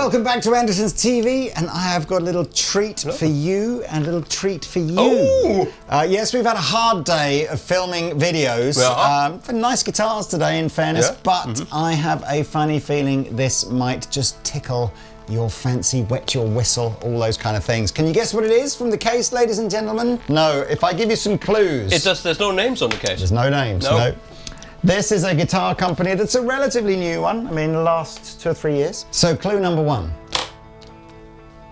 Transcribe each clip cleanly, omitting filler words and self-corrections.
Welcome back to Andertons TV, and I have got a little treat for you and a little treat for you. Oh! Yes, we've had a hard day of filming videos. For nice guitars today, in fairness, but I have a funny feeling this might just tickle your fancy, wet your whistle, all those kind of things. Can you guess what it is from the case, ladies and gentlemen? No, if I give you some clues. There's no names on the case. There's no names, no. This is a guitar company that's a relatively new one. I mean, the last 2 or 3 years. So clue number 1.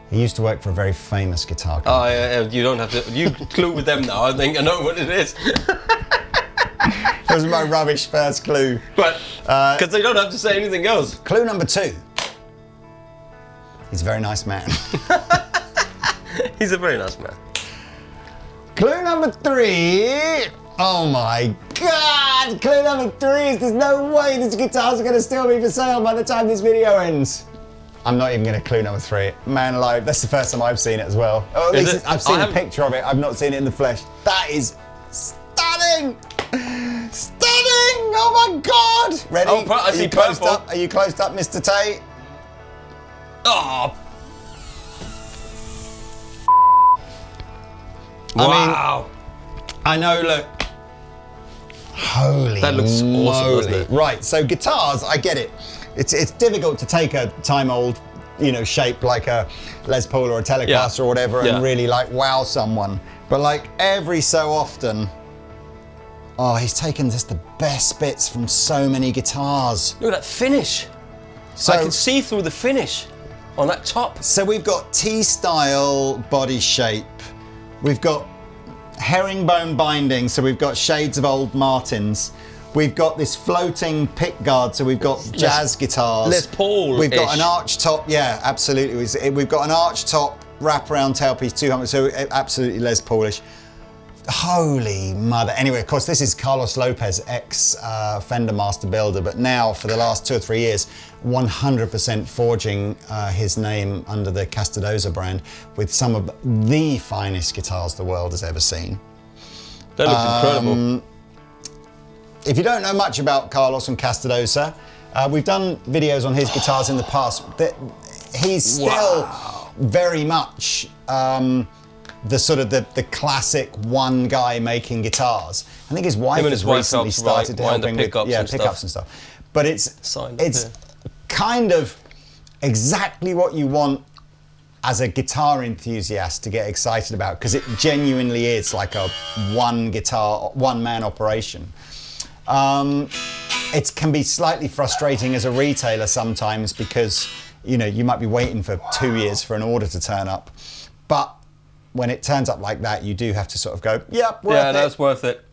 He used to work for a very famous guitar company. Oh, yeah, you don't have to. You clue with them now. I think I know what it is. That was my rubbish first clue. But, because they don't have to say anything else. Clue number 2. He's a very nice man. He's a very nice man. Clue number 3. Oh my God! Clue number 3 is there's no way this guitar's gonna still be for sale by the time this video ends. I'm not even gonna clue number 3. Man alive, that's the first time I've seen it as well. Or at least I've seen a picture of it, I've not seen it in the flesh. That is stunning! Stunning! Oh my God! Ready? Oh, I see purple. Are you closed up, Mr. Tate? Oh! Wow! I know, look. Holy that looks moly. awesome, doesn't it? Right, so guitars, I get it. It's difficult to take a time-old, shape like a Les Paul or a Telecaster or whatever and really like wow someone. But like every so often, he's taken just the best bits from so many guitars. Look at that finish. So I can see through the finish on that top. So we've got T-style body shape. We've got herringbone binding, so we've got shades of old Martins. We've got this floating pick guard, so we've got jazz guitars. Les Paul. We've got an arch top, yeah, absolutely. We've got an arch top wraparound tailpiece 200, so absolutely Les Paulish. Holy mother. Anyway, of course, this is Carlos Lopez, ex-Fender Master Builder, but now for the last 2 or 3 years, 100% forging his name under the Castedosa brand with some of the finest guitars the world has ever seen. That looks incredible. If you don't know much about Carlos and Castedosa, we've done videos on his guitars in the past. He's still very much the classic one guy making guitars. I think his wife has recently started helping with pickups and stuff. But it's kind of exactly what you want as a guitar enthusiast to get excited about, because it genuinely is like a one-man operation. It can be slightly frustrating as a retailer sometimes because you might be waiting for 2 years for an order to turn up, but when it turns up like that, you do have to sort of go, that's worth it,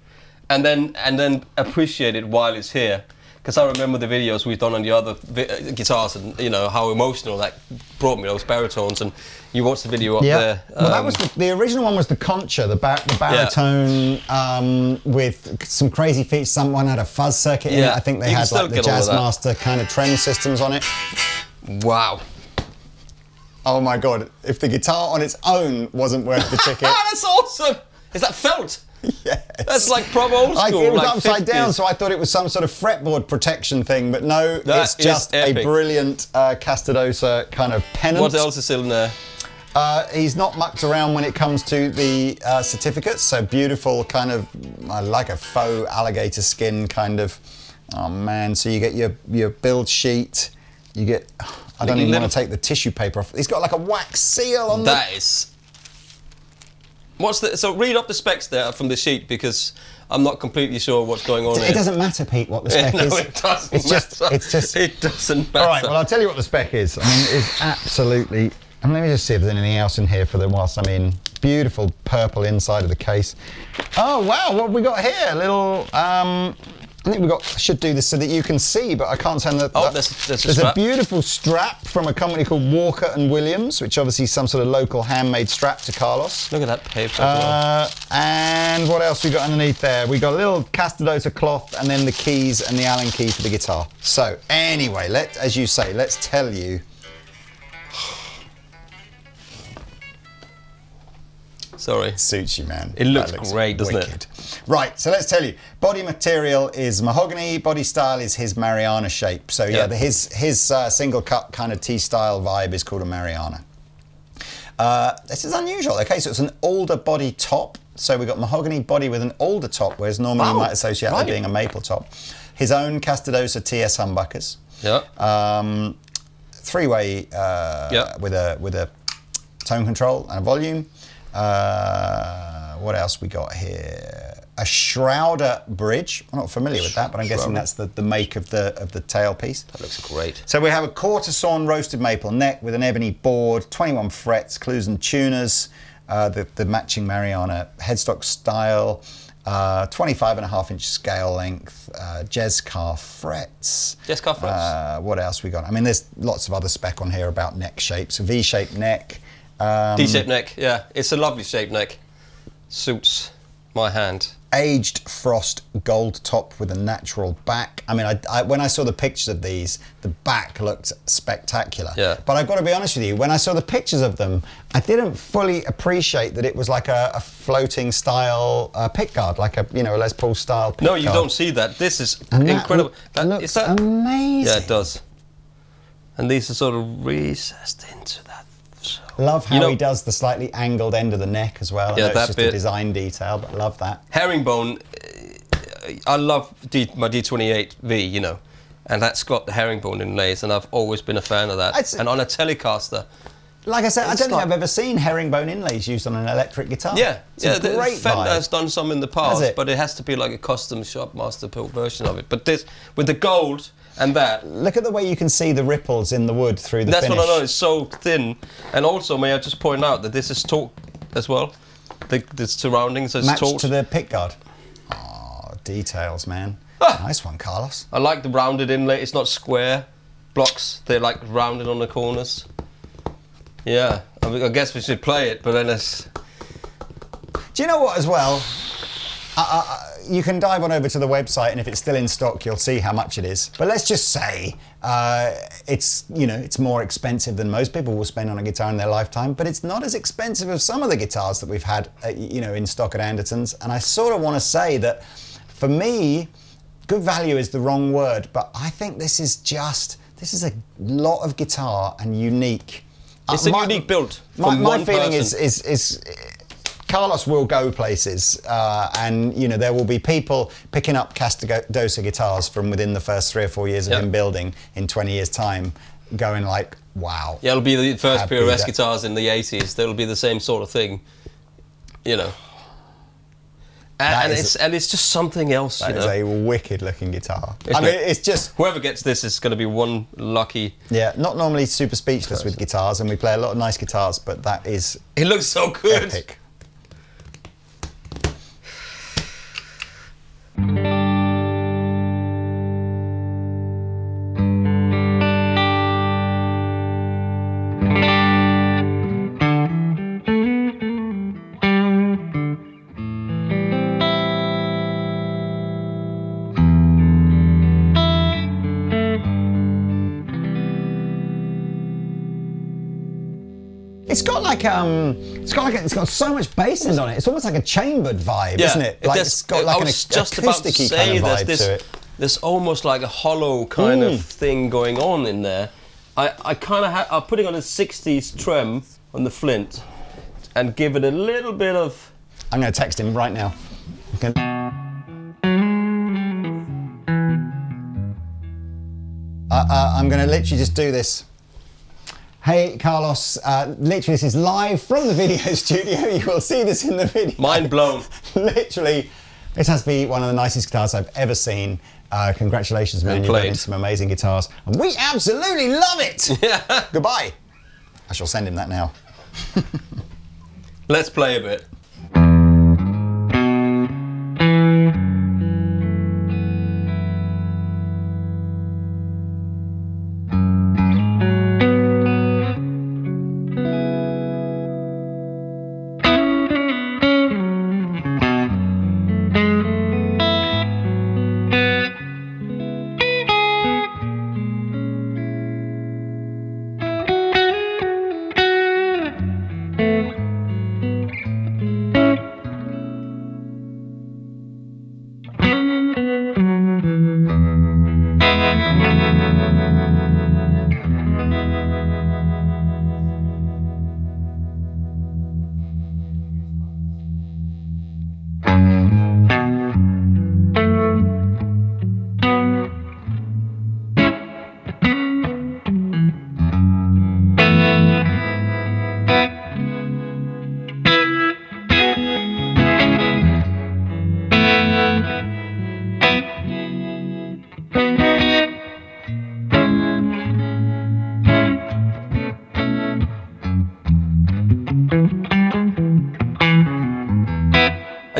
and then appreciate it while it's here. Because I remember the videos we've done on the other guitars, and how emotional that brought me, those baritones. And you watched the video up there. Well, that was the original one was the Concha, the baritone with some crazy features. Someone had a fuzz circuit in it. I think they had like the Jazzmaster kind of trend systems on it. Wow. Oh my God, if the guitar on its own wasn't worth the ticket. That's awesome! Is that felt? Yes. That's like proper old school. It was upside down, so I thought it was some sort of fretboard protection thing, but no, it's just a brilliant Castedosa kind of pennant. What else is still in there? He's not mucked around when it comes to the certificates, so beautiful kind of, like a faux alligator skin kind of, oh man, so you get your build sheet, you get, I don't even want to take the tissue paper off. He's got like a wax seal on That is... So read up the specs there from the sheet, because I'm not completely sure what's going on. It doesn't matter, Pete, what the spec is. No, it doesn't matter. It's just... It doesn't matter. All right, well, I'll tell you what the spec is. I mean, it's absolutely... And let me just see if there's anything else in here for them whilst I'm in. Beautiful purple inside of the case. Oh, wow, what have we got here? A little... I think should do this so that you can see, but I can't turn the... There's a beautiful strap from a company called Walker & Williams, which obviously is some sort of local handmade strap to Carlos. Look at that paper. And what else we got underneath there? We got a little Castedosa cloth and then the keys and the Allen key for the guitar. So anyway, as you say, let's tell you. Sorry. Suits you, man. It looks great, doesn't it? Right, so let's tell you. Body material is mahogany. Body style is his Marianna shape. So yeah, his single cut kind of T-style vibe is called a Marianna. This is unusual. Okay, so it's an alder body top. So we've got mahogany body with an alder top, whereas normally you might associate that being a maple top. His own Castedosa TS humbuckers. Yeah. Three-way with a tone control and a volume. What else we got here? A Shrouder bridge. I'm not familiar with that, but I'm guessing that's the make of the tailpiece. That looks great. So we have a quarter sawn roasted maple neck with an ebony board, 21 frets, clues and tuners, the matching Marianna headstock style, 25.5-inch scale length, Jezcar frets. Jezcar frets. What else we got? I mean, there's lots of other spec on here about neck shapes. A V-shaped neck. D-shaped neck, yeah. It's a lovely shaped neck. Suits my hand. Aged frost gold top with a natural back. I mean, when I saw the pictures of these, the back looked spectacular. Yeah. But I've got to be honest with you, when I saw the pictures of them, I didn't fully appreciate that it was like a floating style pickguard, like a Les Paul style pickguard. No, you don't see that. This is incredible. That looks amazing. Yeah, it does. And these are sort of recessed into that. So, love how he does the slightly angled end of the neck as well. Yeah, I know it's just a design detail, but love that. Herringbone, I love my D28V, you know, and that's got the herringbone inlays, and I've always been a fan of that. And on a Telecaster, like I said, I don't think I've ever seen herringbone inlays used on an electric guitar. Yeah, it's a great Fender vibe. has done some in the past, but it has to be like a custom shop master built version of it. But this, with the gold and that. Look at the way you can see the ripples in the wood through the finish. That's what I know, it's so thin. And also, may I just point out that this is taut as well? The surroundings is taut. Matched to the pickguard. Oh, details, man. Nice one, Carlos. I like the rounded inlay. It's not square blocks. They're like rounded on the corners. Yeah, I guess we should play it, but then it's... Do you know what as well? You can dive on over to the website, and if it's still in stock, you'll see how much it is. But let's just say it's more expensive than most people will spend on a guitar in their lifetime. But it's not as expensive as some of the guitars that we've had, in stock at Andertons. And I sort of want to say that, for me, good value is the wrong word, but I think this is a lot of guitar and unique. It's a unique build. My feeling is Carlos will go places, and there will be people picking up Castedosa guitars from within the first 3 or 4 years of him building in 20 years' time, going like, wow. Yeah, it'll be the first PRS guitars in the 80s. That'll be the same sort of thing, And it's just something else, That is a wicked-looking guitar. It's just... Whoever gets this is going to be one lucky... Yeah, not normally super speechless with guitars, and we play a lot of nice guitars, but that is... It looks so good. Epic. It's got so much bass on it. It's almost like a chambered vibe, isn't it? Like it's got like an acousticy kind of vibe to it. There's almost like a hollow kind of thing going on in there. I'm putting on a 60s trem on the Flint and give it a little bit of... I'm going to text him right now. Okay. I'm going to literally just do this. Hey, Carlos, literally this is live from the video studio. You will see this in the video. Mind blown. Literally, this has to be one of the nicest guitars I've ever seen. Congratulations, man. You've played some amazing guitars. And we absolutely love it. Yeah. Goodbye. I shall send him that now. Let's play a bit.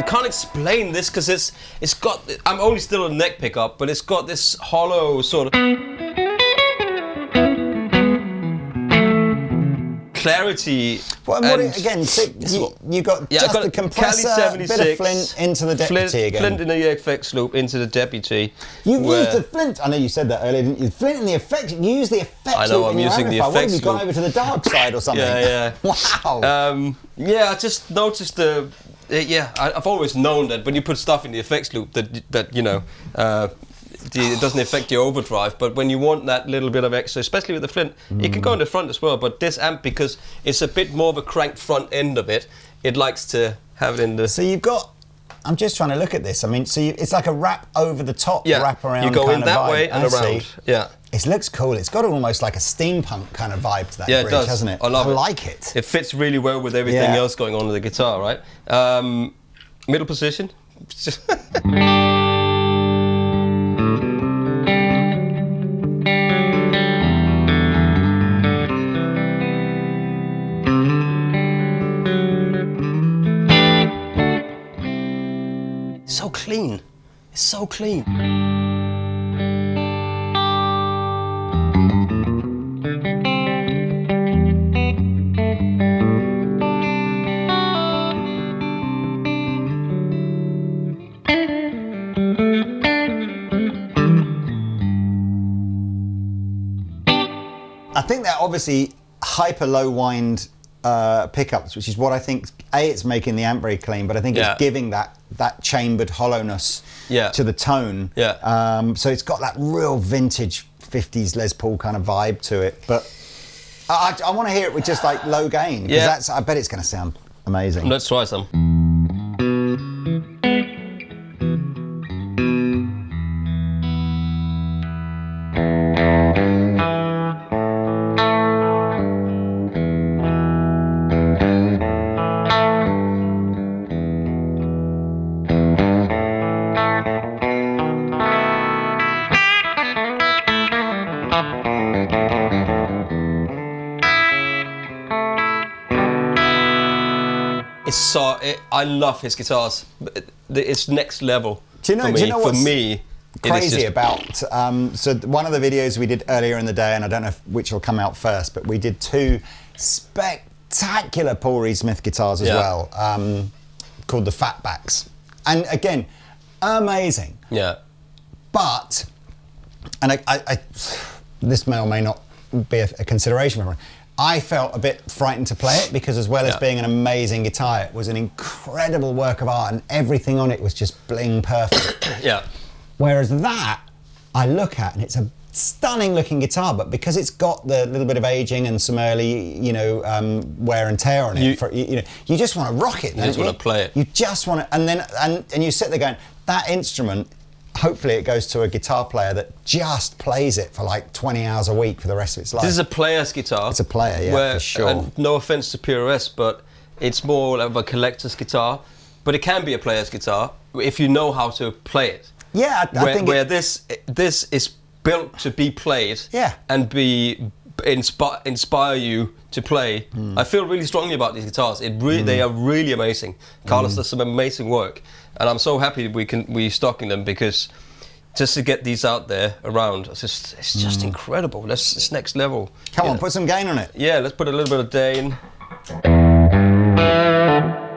can't explain this because it's got. I'm only still a neck pickup, but it's got this hollow sort of clarity. Again, so you got just the compressor, bit of flint into the deputy again. Flint in the effects loop into the deputy. You've used the flint. I know you said that earlier, didn't you? Flint in the effects. You use the effects loop in your amplifier. What have you gone over to the dark side or something? Yeah. Wow. Yeah, I just noticed I've always known that when you put stuff in the effects loop, that you know. It doesn't affect your overdrive, but when you want that little bit of extra, especially with the Flint, it can go in the front as well. But this amp, because it's a bit more of a cranked front end of it, it likes to have it in the. So you've got. I'm just trying to look at this. I mean, it's like a wrap over the top, wrap around. You go kind in of that vibe. way and around. Yeah. It looks cool. It's got almost like a steampunk kind of vibe to that bridge, it does. Hasn't it? I like it. It fits really well with everything else going on with the guitar, right? Middle position. So clean. It's so clean. I think that obviously hyper low wind pickups, which is what I think, it's making the amp very clean, but I think it's giving that chambered hollowness to the tone. Yeah. So it's got that real vintage 50s Les Paul kind of vibe to it. But I want to hear it with just like low gain, because I bet it's going to sound amazing. Let's try some. I love his guitars. It's next level. Do you know what's me, crazy about? So one of the videos we did earlier in the day, and I don't know which will come out first, but we did 2 spectacular Paul Reed Smith guitars as well, called the Fatbacks. And again, amazing. Yeah. But, and I this may or may not be a consideration for everyone. I felt a bit frightened to play it because, as well as being an amazing guitar, it was an incredible work of art, and everything on it was just bling perfect. Yeah. Whereas that, I look at, and it's a stunning looking guitar, but because it's got the little bit of aging and some early, wear and tear on it, you just want to rock it. You just want to play it. You just want to, and you sit there going, that instrument. Hopefully it goes to a guitar player that just plays it for like 20 hours a week for the rest of its life. This is a player's guitar. It's a player, for sure. And no offense to PRS, but it's more of a collector's guitar. But it can be a player's guitar if you know how to play it. Yeah, I think this is built to be played and inspire you to play. I feel really strongly about these guitars. They are really amazing. Carlos does some amazing work. And I'm so happy we're stocking them, because just to get these out there around, it's just incredible. It's next level. Come on, put some gain on it. Yeah, let's put a little bit of gain.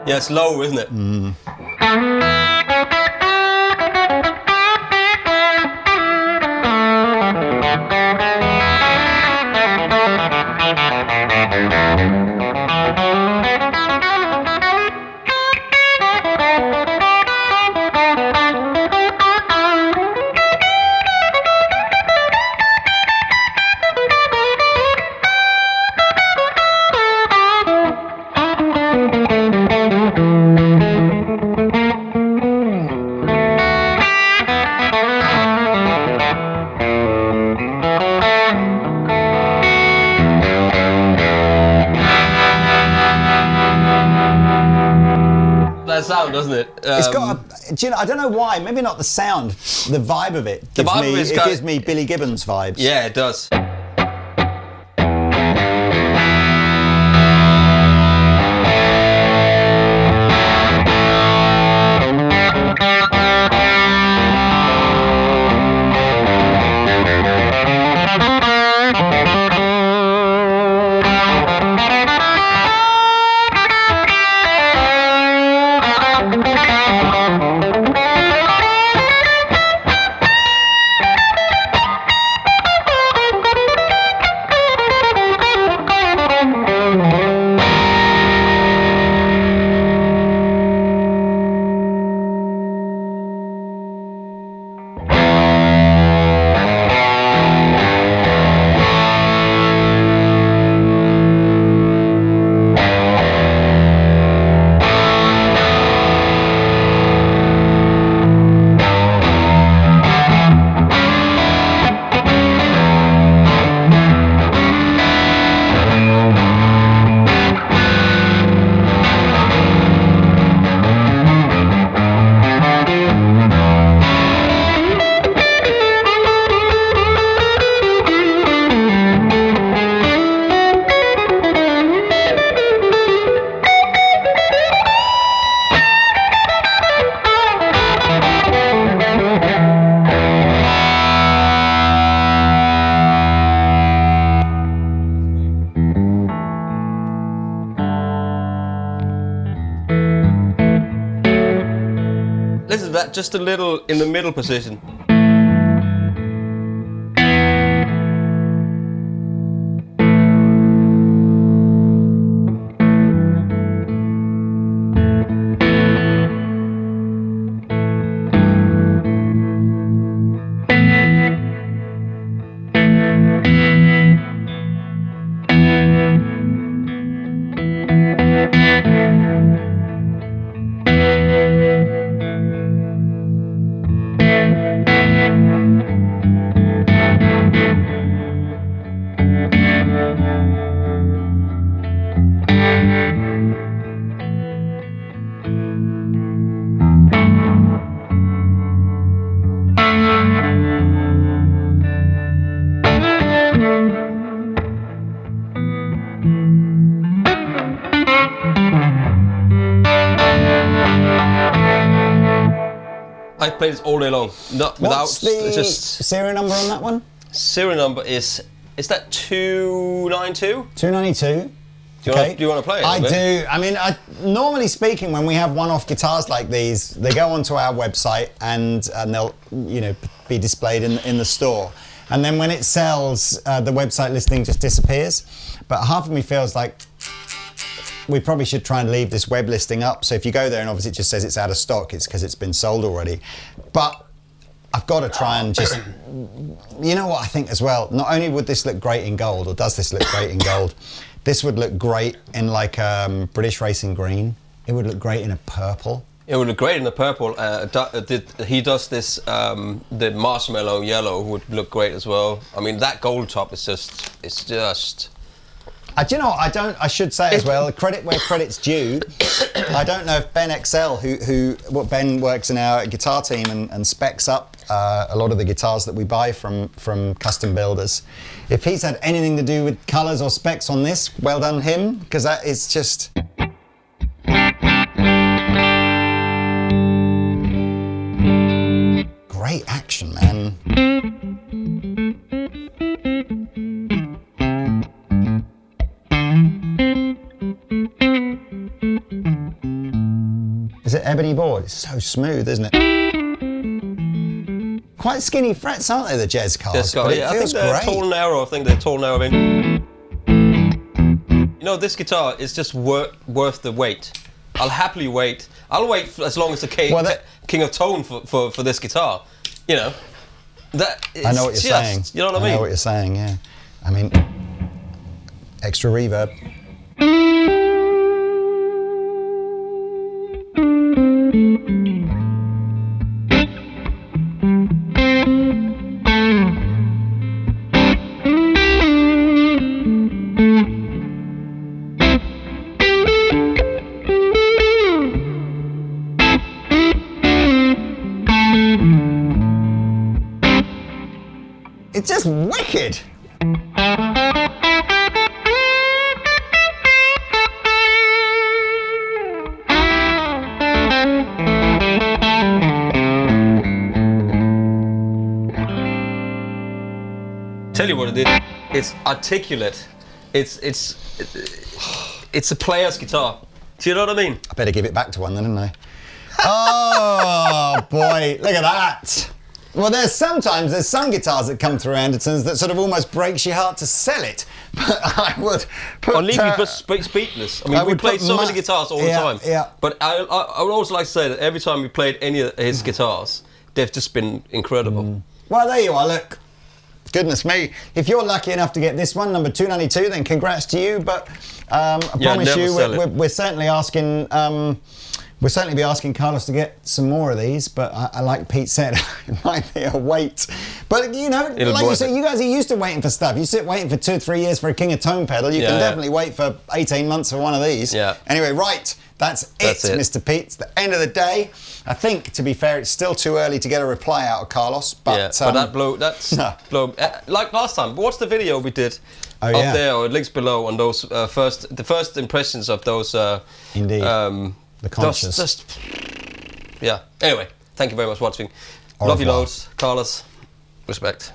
Yeah, it's low, isn't it? Sound, doesn't it? It's got I don't know why, maybe not the sound, the vibe of it gives me Billy Gibbons vibes. Yeah, it does. listen to that just a little in the middle position. I play this all day long. Not What's without the just serial number on that one? serial number is that 292? 292. Do you want to play it? I do. I mean, normally speaking, when we have one-off guitars like these, they go onto our website and they'll, be displayed in the store. And then when it sells, the website listing just disappears. But half of me feels like we probably should try and leave this web listing up. So if you go there and obviously it just says it's out of stock, it's because it's been sold already. But I've got to try and just, you know what I think as well? Not only would this look great in gold, or does this look great in gold, this would look great in like British Racing Green. It would look great in a purple. It would look great in the purple. He does this, the marshmallow yellow would look great as well. I mean, that gold top is just, Do you know what, I should say as well, credit where credit's due. I don't know if Ben XL, Ben works in our guitar team and specs up a lot of the guitars that we buy from custom builders. If he's had anything to do with colours or specs on this, well done him, because that is just... great action, man. Is it ebony board? It's so smooth, isn't it? Quite skinny frets, aren't they, the Jez cars? Yeah, I think they're tall and narrow. This guitar is just worth the wait. I'll happily wait. I'll wait for as long as the King of Tone for this guitar. That is I know what you're saying. You know what I mean? I know what you're saying, yeah. I mean, extra reverb. It's just wicked. Tell you what it is. It's articulate. It's a player's guitar. Do you know what I mean? I better give it back to one then, didn't I? Oh boy, look at that. Well, there's some guitars that come through Andertons that sort of almost breaks your heart to sell it. But I would put... Or leave you just speechless. I mean, we played so many guitars all the time. Yeah. But I would also like to say that every time we played any of his guitars, they've just been incredible. Well, there you are, look. Goodness me. If you're lucky enough to get this one, number 292, then congrats to you. But I promise you, we're certainly asking... we'll certainly be asking Carlos to get some more of these, but I like Pete said, it might be a wait. But like you said, you guys are used to waiting for stuff. You sit waiting for 2 or 3 years for a King of Tone pedal. You can definitely wait for 18 months for one of these. Yeah. Anyway, right, that's it, Mr. Pete. It's the end of the day. I think, to be fair, it's still too early to get a reply out of Carlos. But, like last time. But what's the video we did up there, or links below, on those the first impressions of those? Indeed. The conscious. Yeah. Anyway, thank you very much for watching. Love you loads, Carlos. Respect.